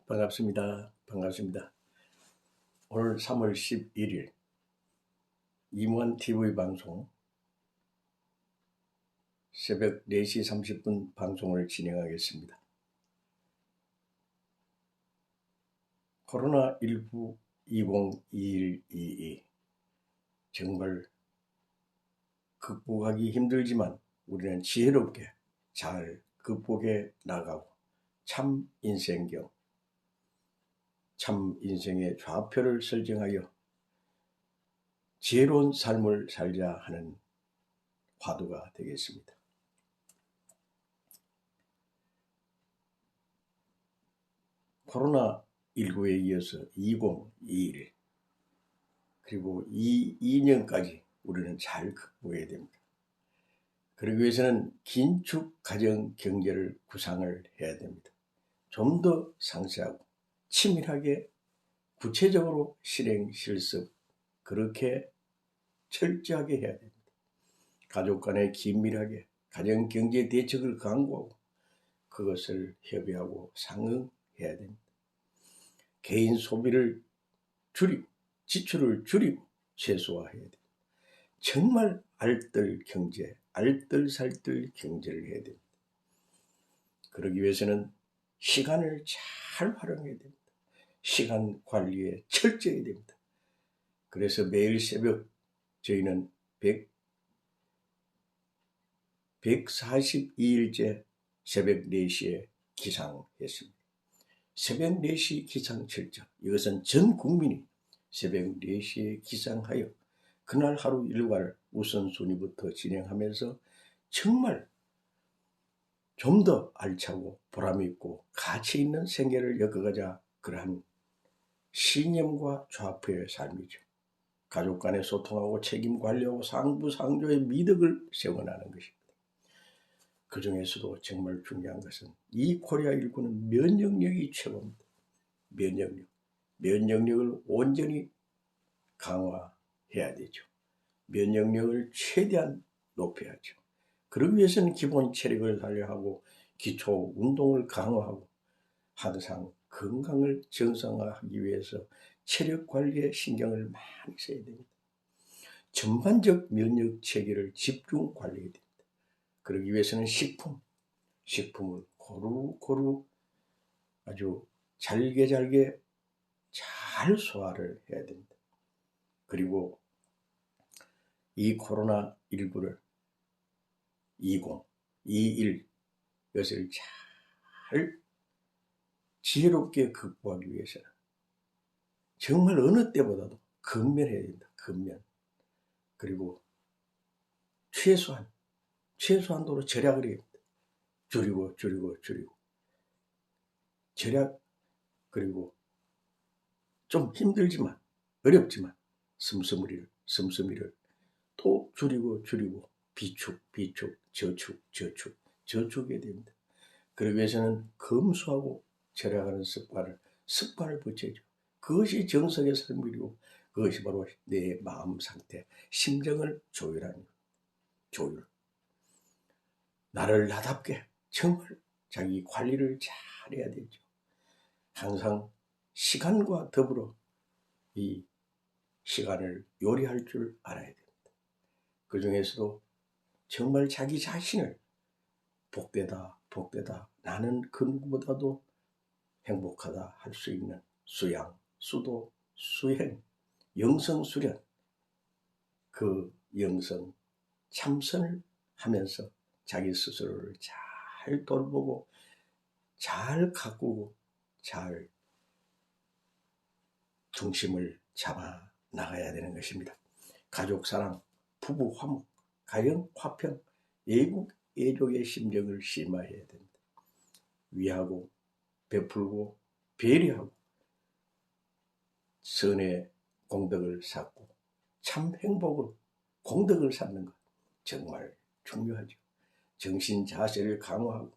반갑습니다. 반갑습니다. 오늘 3월 11일 이무한 TV 방송 새벽 4시 30분 방송을 진행하겠습니다. 코로나19 2021-22 정말 극복하기 힘들지만 우리는 지혜롭게 잘 극복해 나가고 참 인생의 좌표를 설정하여 지혜로운 삶을 살자 하는 화두가 되겠습니다. 코로나19에 이어서 2021 그리고 22년까지 우리는 잘 극복해야 됩니다. 그러기 위해서는 긴축 가정 경제를 구상을 해야 됩니다. 좀 더 상세하고 치밀하게 구체적으로 실행 실습 그렇게 철저하게 해야 됩니다. 가족 간에 긴밀하게 가정 경제 대책을 강구하고 그것을 협의하고 상응해야 됩니다. 개인 소비를 줄이고 지출을 줄이고 최소화해야 됩니다. 정말 알뜰살뜰 경제를 해야 됩니다. 그러기 위해서는 시간을 잘 활용해야 됩니다. 시간 관리에 철저해야 됩니다. 그래서 매일 새벽 저희는 142일째 새벽 4시에 기상했습니다. 새벽 4시 기상 철저, 이것은 전 국민이 새벽 4시에 기상하여 그날 하루 일과를 우선순위부터 진행하면서 정말 좀 더 알차고 보람있고 가치 있는 생애를 엮어가자 그러한 신념과 좌표의 삶이죠. 가족 간에 소통하고 책임 관리하고 상부상조의 미덕을 세워나가는 것입니다. 그 중에서도 정말 중요한 것은 이 코로나19는 면역력이 최고입니다. 면역력을 온전히 강화해야 되죠. 면역력을 최대한 높여야죠. 그러기 위해서는 기본 체력을 달려하고 기초 운동을 강화하고 항상 건강을 정상화하기 위해서 체력 관리에 신경을 많이 써야 됩니다. 전반적 면역 체계를 집중 관리해야 됩니다. 그러기 위해서는 식품을 고루고루 아주 잘게 잘 소화를 해야 됩니다. 그리고 이 코로나19를 21 이것을 잘 지혜롭게 극복하기 위해서는 정말 어느 때보다도 근면해야 됩니다. 근면. 그리고 최소한도로 절약을 해야 됩니다. 줄이고 절약. 그리고 좀 힘들지만 어렵지만 씀씀이를 또 줄이고 비축 저축해야 됩니다. 그러기 위해서는 검소하고 절약하는 습관을 붙여야죠. 그것이 정석의 삶이고 그것이 바로 내 마음 상태, 심정을 조율. 나를 나답게 정말 자기 관리를 잘해야 되죠. 항상 시간과 더불어 이 시간을 요리할 줄 알아야 됩니다. 그 중에서도 정말 자기 자신을 복되다 나는 그 누구보다도 행복하다 할 수 있는 수양, 수도, 수행, 영성수련 그 영성 참선을 하면서 자기 스스로를 잘 돌보고 잘 가꾸고 잘 중심을 잡아 나가야 되는 것입니다. 가족 사랑, 부부 화목, 가정 화평, 애족의 심정을 심화해야 됩니다. 위하고 베풀고 배려하고 선의 공덕을 쌓고 참 행복을 공덕을 쌓는 것 정말 중요하죠. 정신 자세를 강화하고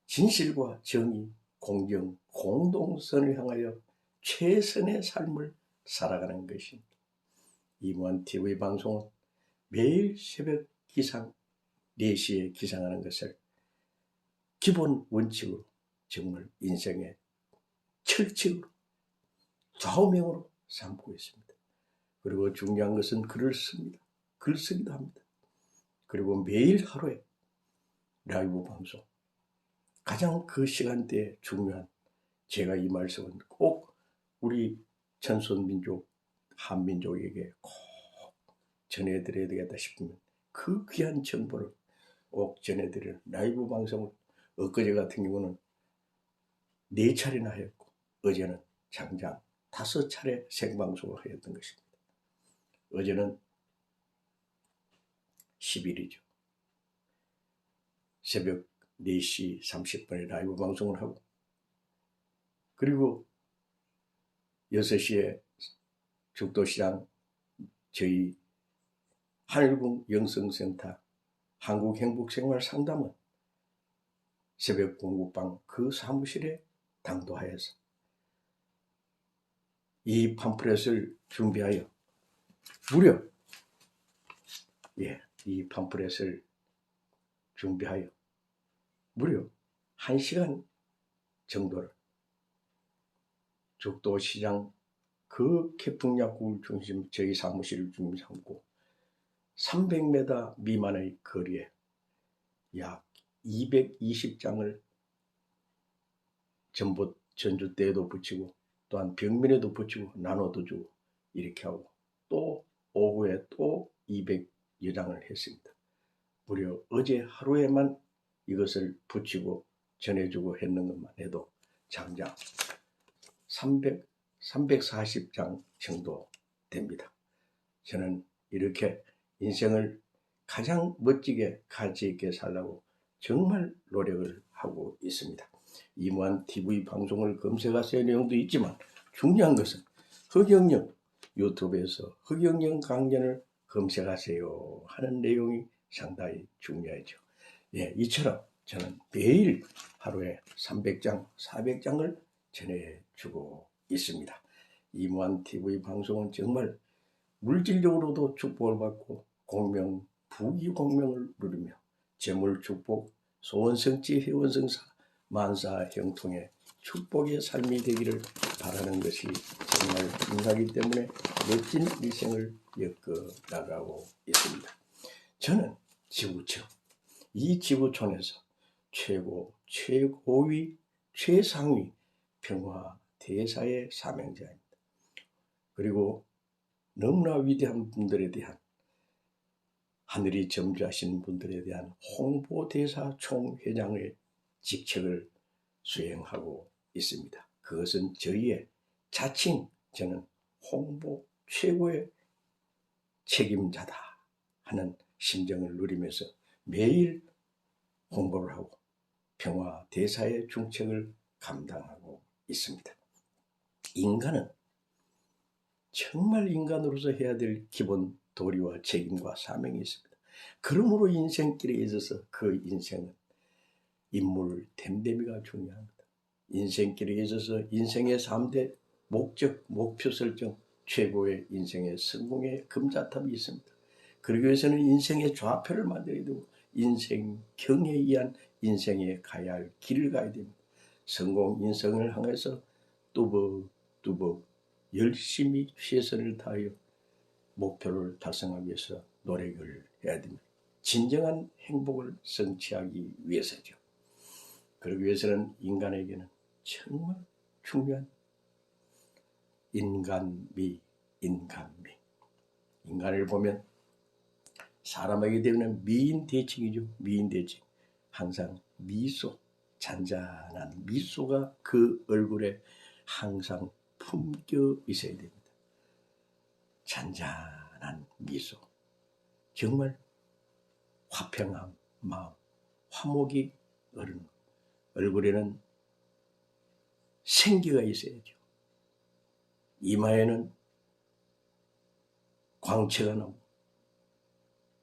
진실과 정의, 공정, 공동선을 향하여 최선의 삶을 살아가는 것입니다. 이무한 TV 방송은 매일 새벽 기상 4시에 기상하는 것을 기본 원칙으로 정말 인생의 철칙으로 좌우명으로 삼고 있습니다. 그리고 중요한 것은 글을 씁니다. 글 쓰기도 합니다. 그리고 매일 하루에 라이브 방송, 가장 그 시간대에 중요한, 제가 이 말씀은 꼭 우리 전손민족, 한민족에게 꼭 전해드려야 되겠다 싶으면 그 귀한 정보를 꼭 전해드리는 라이브 방송을 엊그제 같은 경우는 4차례나 했고, 어제는 장장 5차례 생방송을 하였던 것입니다. 어제는 10일이죠. 새벽 4시 30분에 라이브 방송을 하고, 그리고 6시에 죽도시장 저희 하늘궁 영성센터 한국행복생활상담은 새벽 공부방 그 사무실에 당도하여서 이 팜플렛을 준비하여 무려 이 팜플렛을 준비하여 무려 1시간 정도를 죽도시장 그 개풍약국을 중심 저희 사무실을 중심 삼고 300m 미만의 거리에 약 220장을 전주대에도 붙이고 또한 벽면에도 붙이고 나눠도 주고 이렇게 하고 또 오후에 또 200여 장을 했습니다. 무려 어제 하루에만 이것을 붙이고 전해주고 했는 것만 해도 장장 340장 정도 됩니다. 저는 이렇게 인생을 가장 멋지게 가치있게 살라고 정말 노력을 하고 있습니다. 이무한 TV 방송을 검색하세요 내용도 있지만 중요한 것은 허경영 유튜브에서 허경영 강연을 검색하세요 하는 내용이 상당히 중요하죠. 이처럼 저는 매일 하루에 300장, 400장을 전해주고 있습니다. 이무한 TV 방송은 정말 물질적으로도 축복을 받고 공명, 부귀공명을 누리며 재물축복, 소원성취, 회원성사, 만사 형통의 축복의 삶이 되기를 바라는 것이 정말 중요하기 때문에 멋진 일생을 엮어나가고 있습니다. 저는 지구촌, 이 지구촌에서 최고, 최고위, 최상위 평화 대사의 사명자입니다. 그리고 너무나 위대한 분들에 대한, 하늘이 점주하신 분들에 대한 홍보대사 총회장의 직책을 수행하고 있습니다. 그것은 저희의 자칭 저는 홍보 최고의 책임자다 하는 심정을 누리면서 매일 홍보를 하고 평화대사의 중책을 감당하고 있습니다. 인간은 정말 인간으로서 해야 될 기본 도리와 책임과 사명이 있습니다. 그러므로 인생길에 있어서 그 인생은 인물 댐댐이가 중요합니다. 인생길에 있어서 인생의 3대 목적, 목표 설정, 최고의 인생의 성공의 금자탑이 있습니다. 그러기 위해서는 인생의 좌표를 만들어야 되고 인생경에 의한 인생에 가야 할 길을 가야 됩니다. 성공 인생을 향해서 뚜벅뚜벅 열심히 최선을 다하여 목표를 달성하기 위해서 노력을 해야 됩니다. 진정한 행복을 성취하기 위해서죠. 그러기 위해서는 인간에게는 정말 중요한 인간미. 인간을 보면 사람에게 되는 미인대칭이죠. 미인대칭. 항상 미소, 잔잔한 미소가 그 얼굴에 항상 품겨 있어야 됩니다. 잔잔한 미소. 정말 화평한 마음, 화목이 흐르는 얼굴에는 생기가 있어야죠. 이마에는 광채가 나고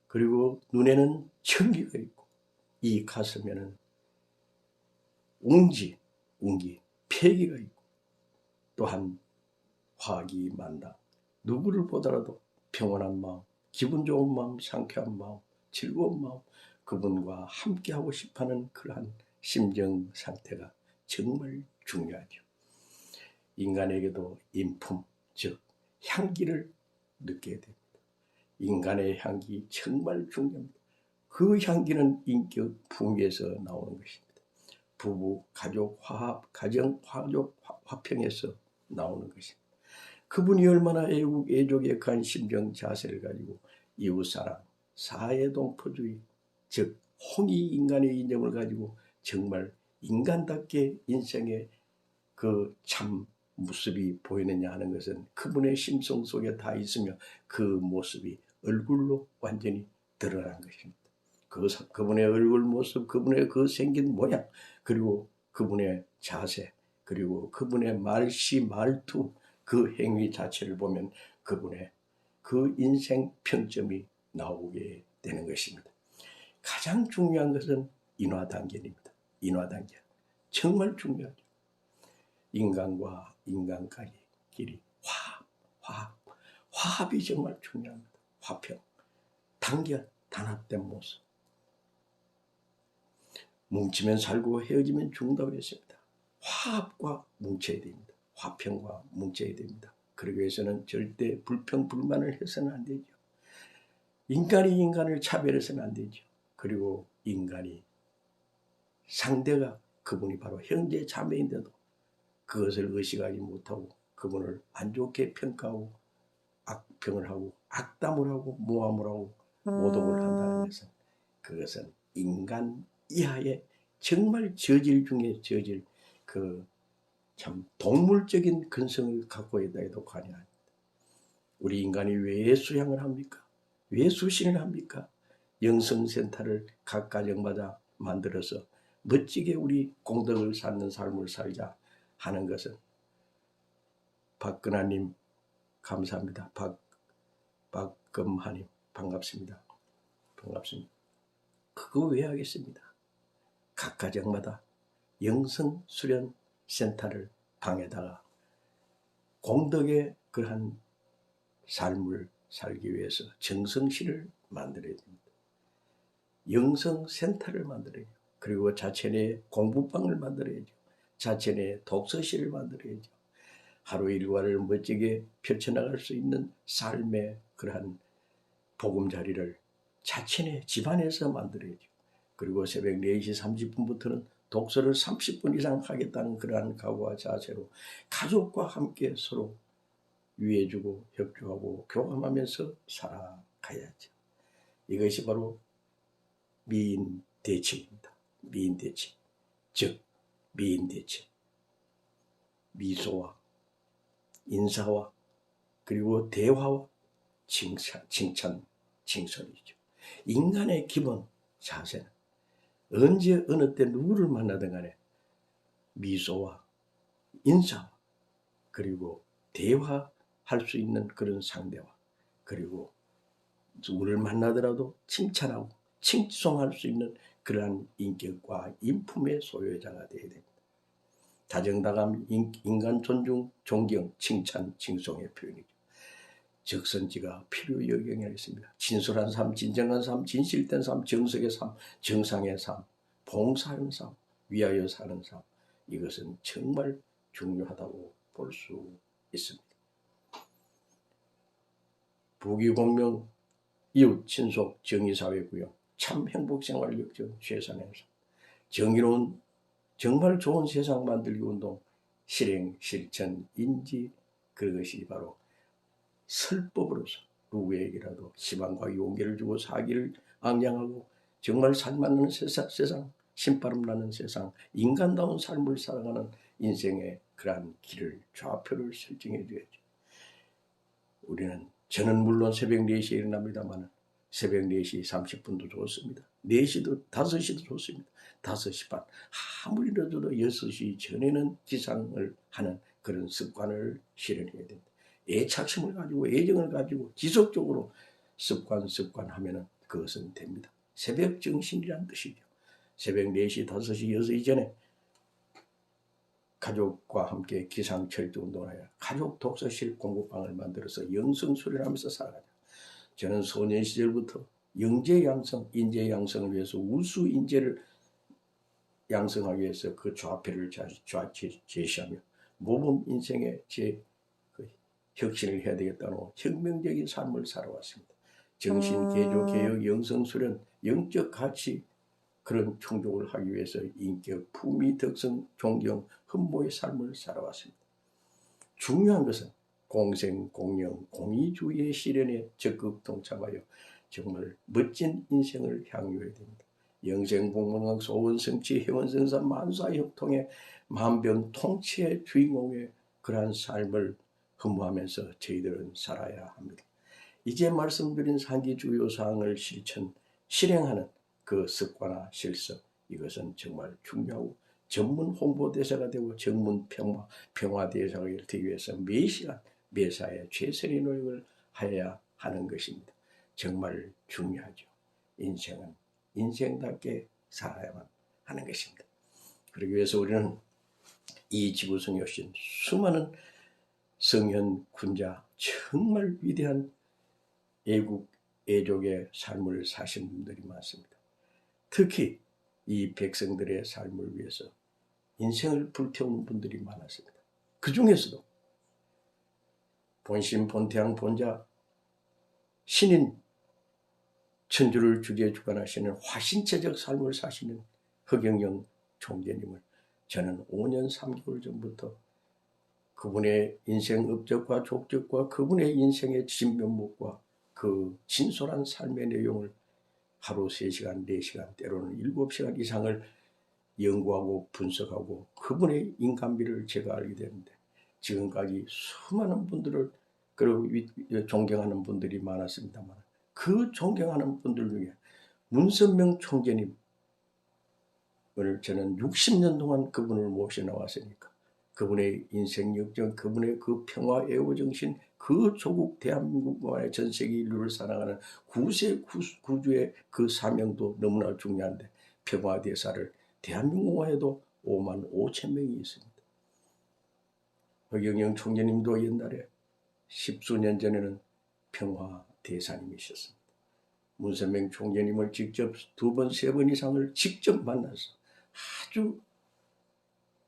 그리고 눈에는 청기가 있고 이 가슴에는 웅기, 패기가 있고 또한 화기만담. 누구를 보더라도 평온한 마음, 기분 좋은 마음, 상쾌한 마음, 즐거운 마음, 그분과 함께하고 싶어하는 그러한 심정 상태가 정말 중요하죠. 인간에게도 인품, 즉 향기를 느끼게 됩니다. 인간의 향기 정말 중요합니다. 그 향기는 인격 풍위에서 나오는 것입니다. 부부, 가족, 화합, 가정, 화평에서 나오는 것입니다. 그분이 얼마나 애국애족의 관심정 자세를 가지고 이웃사랑, 사회동포주의, 즉 홍익인간의 이념을 가지고 정말 인간답게 인생의 그 참 모습이 보이느냐 하는 것은 그분의 심성 속에 다 있으며 그 모습이 얼굴로 완전히 드러난 것입니다. 그분의 얼굴 모습, 그분의 그 생긴 모양, 그리고 그분의 자세, 그리고 그분의 말씨, 말투, 그 행위 자체를 보면 그분의 그 인생 평점이 나오게 되는 것입니다. 가장 중요한 것은 인화단계입니다. 인화단계. 정말 중요하죠. 인간과 인간까지 길이 화합이 정말 중요합니다. 화평, 단결, 단합된 모습. 뭉치면 살고 헤어지면 죽는다고 했습니다. 화합과 뭉쳐야 됩니다. 화평과 뭉쳐야 됩니다. 그러기 위해서는 절대 불평, 불만을 해서는 안 되죠. 인간이 인간을 차별해서는 안 되죠. 그리고 인간이 상대가 그분이 바로 형제 자매인데도 그것을 의식하지 못하고 그분을 안 좋게 평가하고 악평을 하고 악담을 하고 모함을 하고 모독을 한다는 것은 그것은 인간 이하의 정말 저질 중에 저질 그 참 동물적인 근성을 갖고 있다 해도 과언이 아닙니다. 우리 인간이 왜 수양을 합니까? 왜 수신을 합니까? 영성센터를 각 가정마다 만들어서 멋지게 우리 공덕을 쌓는 삶을 살자 하는 것은 박근하님 감사합니다. 박금하님 반갑습니다. 반갑습니다. 그거 왜 하겠습니다. 각 가정마다 영성 수련 센터를 방에다가 공덕의 그러한 삶을 살기 위해서 정성실을 만들어야 됩니다. 영성 센터를 만들어야죠. 그리고 자체 내 공부방을 만들어야죠. 자체 내 독서실을 만들어야죠. 하루 일과를 멋지게 펼쳐나갈 수 있는 삶의 그러한 보금자리를 자체 내 집안에서 만들어야죠. 그리고 새벽 4시 30분부터는 독서를 30분 이상 하겠다는 그러한 각오와 자세로 가족과 함께 서로 위해주고 협조하고 교감하면서 살아가야죠. 이것이 바로 미인대칭입니다. 미인대칭. 즉 미인대칭. 미소와 인사와 그리고 대화와 칭찬, 칭송이죠. 인간의 기본 자세는 언제 어느 때 누구를 만나든 간에 미소와 인사와 그리고 대화할 수 있는 그런 상대와 그리고 누구를 만나더라도 칭찬하고 칭송할 수 있는 그러한 인격과 인품의 소유자가 되어야 됩니다. 다정다감, 인간 존중, 존경, 칭찬, 칭송의 표현이죠. 적선지가 필요 여경이었습니다. 진솔한 삶, 진정한 삶, 진실된 삶, 정석의 삶, 정상의 삶, 봉사하는 삶, 위하여 사는 삶. 이것은 정말 중요하다고 볼 수 있습니다. 부귀공명, 이웃, 친속, 정의사회 구형, 참 행복생활 역정, 최선의 삶. 정의로운 정말 좋은 세상 만들기 운동, 실행, 실천, 인지 그것이 바로 설법으로서 누구에게라도 희망과 용기를 주고 사기를 앙양하고 정말 살맞는 세상, 신바람 나는 세상, 인간다운 삶을 살아가는 인생의 그러한 길을 좌표를 설정해 줘야죠. 저는 물론 새벽 4시에 일어납니다만 새벽 4시 30분도 좋습니다. 4시도 5시도 좋습니다. 5시 반. 아무리 늦어도 6시 전에는 기상을 하는 그런 습관을 실현해야 됩니다. 애착심을 가지고 애정을 가지고 지속적으로 습관하면 그것은 됩니다. 새벽 정신이란 뜻이죠. 새벽 4시, 5시, 6시 전에 가족과 함께 기상철도 운동을 하여 가족 독서실 공부방을 만들어서 영성 수련하면서 살아가자. 저는 소년 시절부터 영재 양성, 인재 양성을 위해서 우수 인재를 양성하기 위해서 그 좌표를 제시하며 모범 인생의 그 혁신을 해야 되겠다는 혁명적인 삶을 살아왔습니다. 정신, 개조, 개혁, 영성, 수련, 영적 가치 그런 충족을 하기 위해서 인격, 품위, 덕성, 존경, 흠모의 삶을 살아왔습니다. 중요한 것은 공생, 공영, 공의주의의 실현에 적극 동참하여 정말 멋진 인생을 향유해야 됩니다. 영생공문왕 소원성취 회원성사 만사형통의 만병통치의 주인공의 그러한 삶을 흠모하면서 저희들은 살아야 합니다. 이제 말씀드린 3기 주요 사항을 실행하는 그 습관화 실습, 이것은 정말 중요하고 전문 홍보대사가 되고 전문 평화대사가 되기 위해서 매시간 매사에 최선의 노력을 하여야 하는 것입니다. 정말 중요하죠. 인생은 인생답게 살아야만 하는 것입니다. 그러기 위해서 우리는 이 지구촌 여신 수많은 성현 군자 정말 위대한 애국 애족의 삶을 사신 분들이 많습니다. 특히 이 백성들의 삶을 위해서 인생을 불태우는 분들이 많았습니다. 그 중에서도 본심 본태양 본자 신인 천주를 주제 주관하시는 화신체적 삶을 사시는 허경영 총재님을 저는 5년 3개월 전부터 그분의 인생 업적과 족적과 그분의 인생의 진면목과 그 진솔한 삶의 내용을 하루 3시간, 4시간, 때로는 7시간 이상을 연구하고 분석하고 그분의 인간미를 제가 알게 되는데 지금까지 수많은 분들을 그리고 존경하는 분들이 많았습니다만 그 존경하는 분들 중에 문선명 총재님을 저는 60년 동안 그분을 모셔 나왔으니까 그분의 인생 역정, 그분의 그 평화 애호정신, 그 조국 대한민국과의 전 세계 인류를 사랑하는 구세 구주의 그 사명도 너무나 중요한데 평화대사를 대한민국에도 5만 5천 명이 있습니다. 허경영 총재님도 옛날에 10수년 전에는 평화대사님이셨습니다. 문선명 총재님을 직접 2번, 3번 이상을 직접 만나서 아주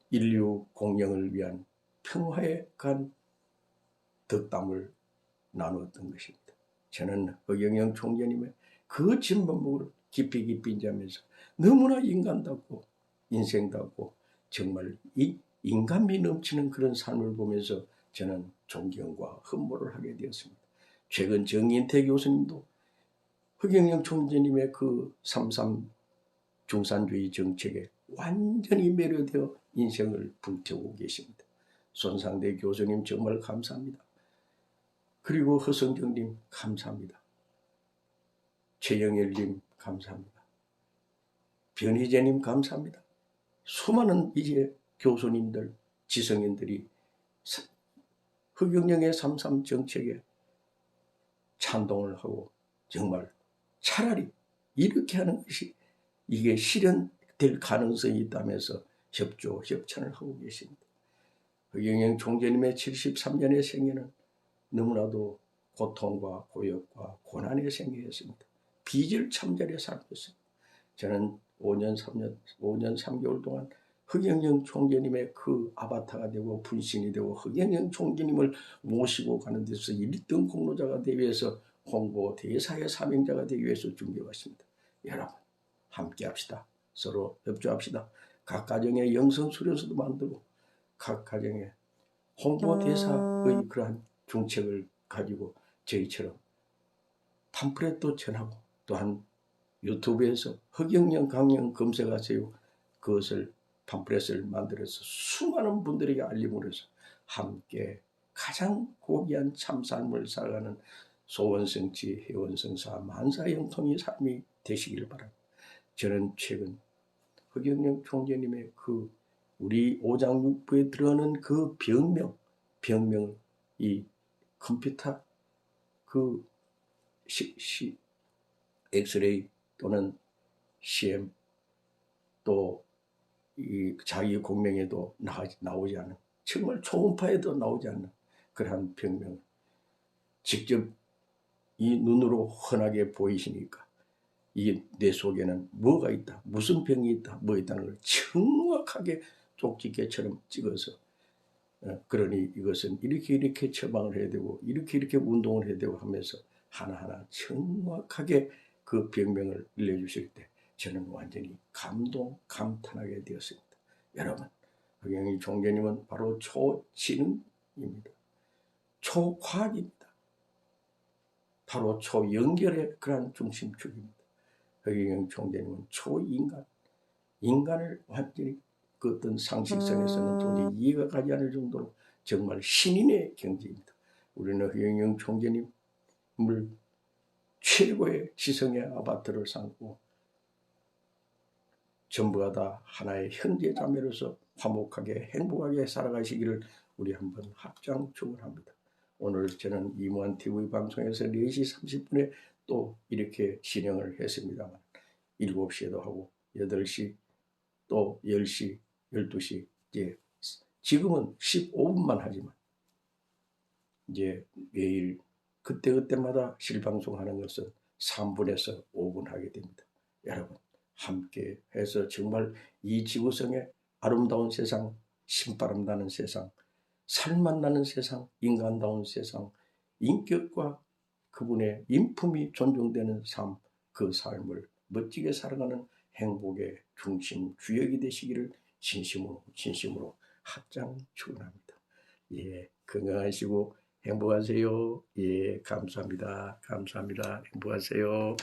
인류 공영을 위한 평화에 간 덕담을 나누었던 것입니다. 저는 허경영 총재님의 그 진면목을 깊이 인지하면서 너무나 인간답고 인생답고 정말 이 인간미 넘치는 그런 삶을 보면서 저는 존경과 흠모를 하게 되었습니다. 최근 정인태 교수님도 허경영 총재님의 그 3.3 중산주의 정책에 완전히 매료되어 인생을 불태우고 계십니다. 손상대 교수님 정말 감사합니다. 그리고 허성정님 감사합니다. 최영일님 감사합니다. 변희재님 감사합니다. 수많은 이제 교수님들, 지성인들이 허경영의 3.3 정책에 찬동을 하고 정말 차라리 이렇게 하는 것이 이게 실현될 가능성이 있다면서 협찬을 하고 계십니다. 허경영 총재님의 73년의 생애는 너무나도 고통과 고역과 고난의 생애였습니다. 비절참전의 삶이었습니다. 저는 5년 3개월 동안 허경영 총재님의 그 아바타가 되고 분신이 되고 허경영 총재님을 모시고 가는 데서 1등 공로자가 되기 위해서 홍보 대사의 사명자가 되기 위해서 준비해왔습니다. 여러분 함께 합시다. 서로 협조합시다. 각 가정에 영성수련소도 만들고 각 가정에 홍보대사의 그러한 중책을 가지고 저희처럼 팜플렛도 전하고 또한 유튜브에서 허경영 강연 검색하세요. 그것을 팜플렛을 만들어서 수많은 분들에게 알림을 해서 함께 가장 고귀한 참삶을 살아가는 소원성취, 회원성사, 만사형통의 삶이 되시길 바랍니다. 저는 최근 허경영 총재님의 그 우리 오장육부에 들어가는 그 병명을 이 컴퓨터 그 엑스레이 또는 CM 또 이 자기 공명에도 나오지 않는 정말 초음파에도 나오지 않는 그러한 병명을 직접 이 눈으로 흔하게 보이시니까 이 내 속에는 뭐가 있다, 무슨 병이 있다, 뭐 있다는 걸 정확하게 쪽집게처럼 찍어서 그러니 이것은 이렇게 처방을 해야 되고 이렇게 운동을 해야 되고 하면서 하나하나 정확하게 그 병명을 알려주실 때 저는 완전히 감탄하게 되었습니다. 여러분, 허경영 총재님은 바로 초지능입니다. 초과학입니다. 바로 초연결의 그러한 중심축입니다. 허경영 총재님은 초인간, 인간을 완전히 그 어떤 상식선에서는 도저히 이해가 가지 않을 정도로 정말 신인의 경지입니다. 우리는 허경영 총재님을 최고의 지성의 아바트를 삼고 전부가 다 하나의 형제 자매로서 화목하게 행복하게 살아가시기를 우리 한번 합장 축원합니다. 오늘 저는 이무한 TV 방송에서 4시 30분에 또 이렇게 진행을 했습니다만 7시에도 하고 8시 또 10시 12시 이제 지금은 15분만 하지만 이제 매일 그때마다 실방송하는 것은 3분에서 5분 하게 됩니다. 여러분 함께 해서 정말 이 지구성의 아름다운 세상, 신바람 나는 세상, 살맛 나는 세상, 인간다운 세상, 인격과 그분의 인품이 존중되는 삶, 그 삶을 멋지게 살아가는 행복의 중심, 주역이 되시기를 진심으로 합장 축원합니다. 예, 건강하시고 행복하세요. 예, 감사합니다. 행복하세요.